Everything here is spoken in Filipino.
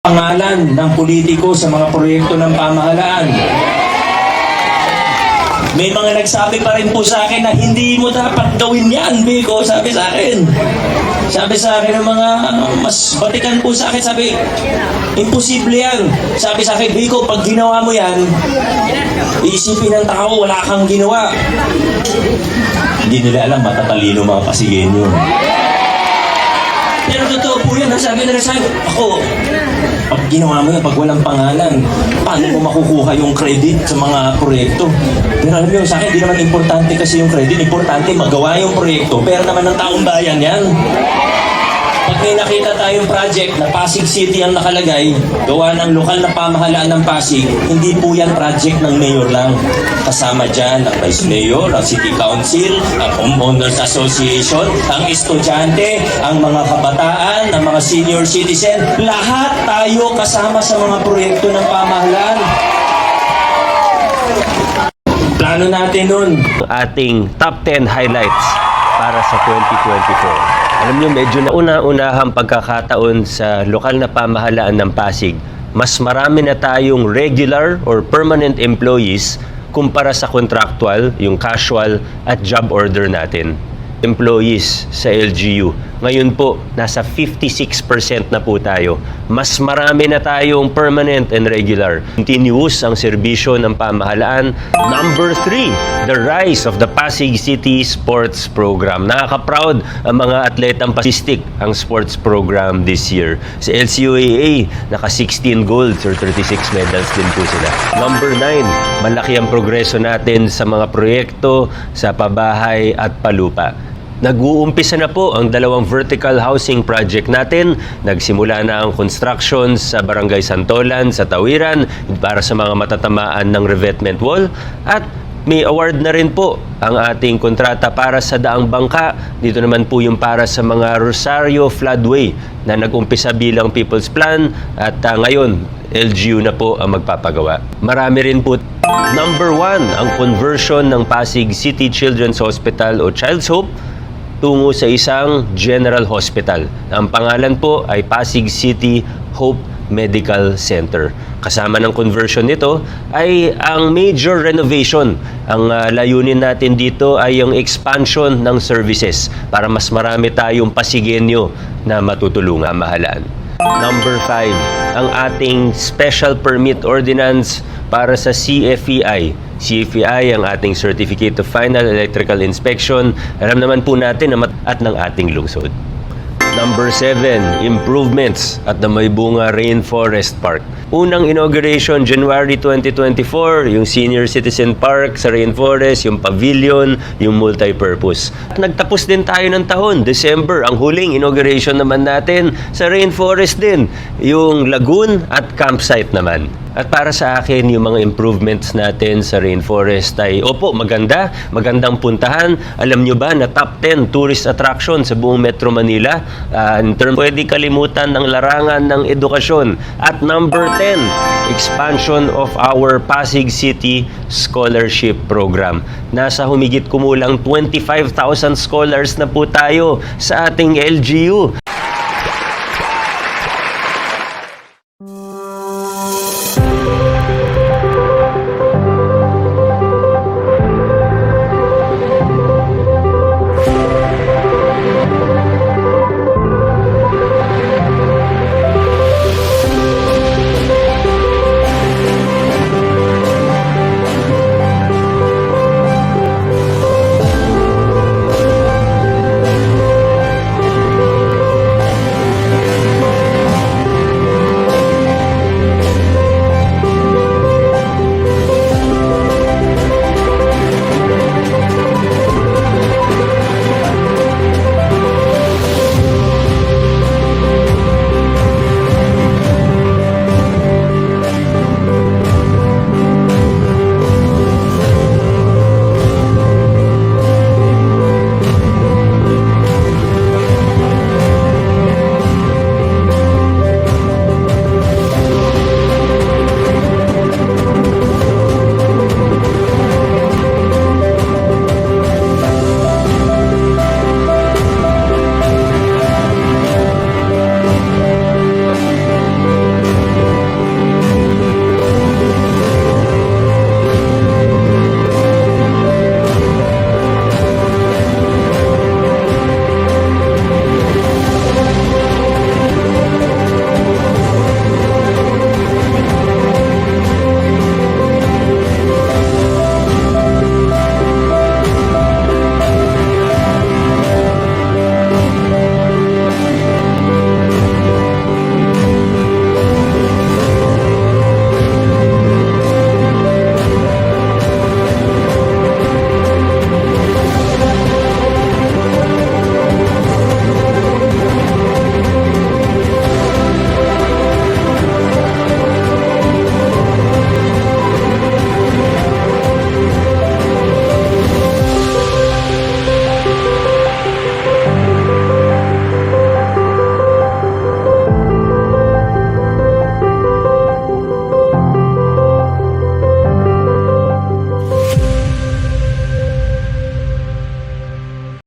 pangalan ng politiko sa mga proyekto ng pamahalaan. May mga nagsabi pa rin po sa akin na hindi mo dapat gawin yan, Biko, sabi sa akin. Sabi sa akin ng mga mas batikan po sa akin, sabi, imposible yan. Sabi sa akin, Biko, pag ginawa mo yan, iisipin ng tao, wala kang ginawa. Hindi nila alam, matatalino mga Pasigenyo. Pero totoo po yan, sabi nila sa akin, ako, pag ginawa mo yan, pag walang pangalan, paano mo makukuha yung credit sa mga proyekto? Pero alam nyo, sa akin, di naman importante kasi yung credit. Importante, magawa yung proyekto. Pero naman ng taong bayan yan. Pag may nakita tayong project na Pasig City ang nakalagay, gawa ng lokal na pamahalaan ng Pasig, hindi po yan project ng mayor lang. Kasama dyan ang vice mayor, ang city council, ang homeowners association, ang estudyante, ang mga kabataan, ang mga senior citizen. Lahat tayo kasama sa mga proyekto ng pamahalaan. Plano natin nun. Ating top 10 highlights para sa 2024. Alam nyo, medyo nauna-unahang pagkakataon sa lokal na pamahalaan ng Pasig. Mas marami na tayong regular or permanent employees kumpara sa contractual, yung casual at job order natin. Employees sa LGU. Ngayon po, nasa 56% na po tayo. Mas marami na tayong permanent and regular. Continuous ang serbisyo ng pamahalaan. Number 3, the rise of the Pasig City Sports Program. Nakaka-proud ang mga atletang Pasistic ang sports program this year. Sa LCUAA, naka 16 golds or 36 medals din po sila. Number 9, malaki ang progreso natin sa mga proyekto sa pabahay at palupa. Nag-uumpisa na po ang dalawang vertical housing project natin. Nagsimula na ang construction sa Barangay Santolan sa Tawiran para sa mga matatamaan ng revetment wall. At may award na rin po ang ating kontrata para sa Daang Bangka. Dito naman po yung para sa mga Rosario Floodway na nag-umpisa bilang People's Plan at ngayon LGU na po ang magpapagawa. Marami rin po. Number 1, ang conversion ng Pasig City Children's Hospital o Child's Hope tungo sa isang general hospital. Ang pangalan po ay Pasig City Hope Medical Center. Kasama ng conversion nito ay ang major renovation. Ang layunin natin dito ay yung expansion ng services para mas marami tayong Pasigenyo na matutulungan mahalaan. Number 5, ang ating Special Permit Ordinance para sa CFEI. CFEI ang ating Certificate of Final Electrical Inspection. Alam naman po natin na at ng ating lungsod. Number 7, improvements at the Maybunga Rainforest Park. Unang inauguration, January 2024, yung Senior Citizen Park sa Rainforest, yung pavilion, yung multipurpose. At nagtapos din tayo ng taon, December, ang huling inauguration naman natin sa Rainforest din, yung lagoon at campsite naman. At para sa akin, yung mga improvements natin sa Rainforest ay, opo, magandang puntahan. Alam nyo ba na top 10 tourist attraction sa buong Metro Manila? Pwede kalimutan ng larangan ng edukasyon. At number 10, expansion of our Pasig City Scholarship Program. Nasa humigit kumulang 25,000 scholars na po tayo sa ating LGU.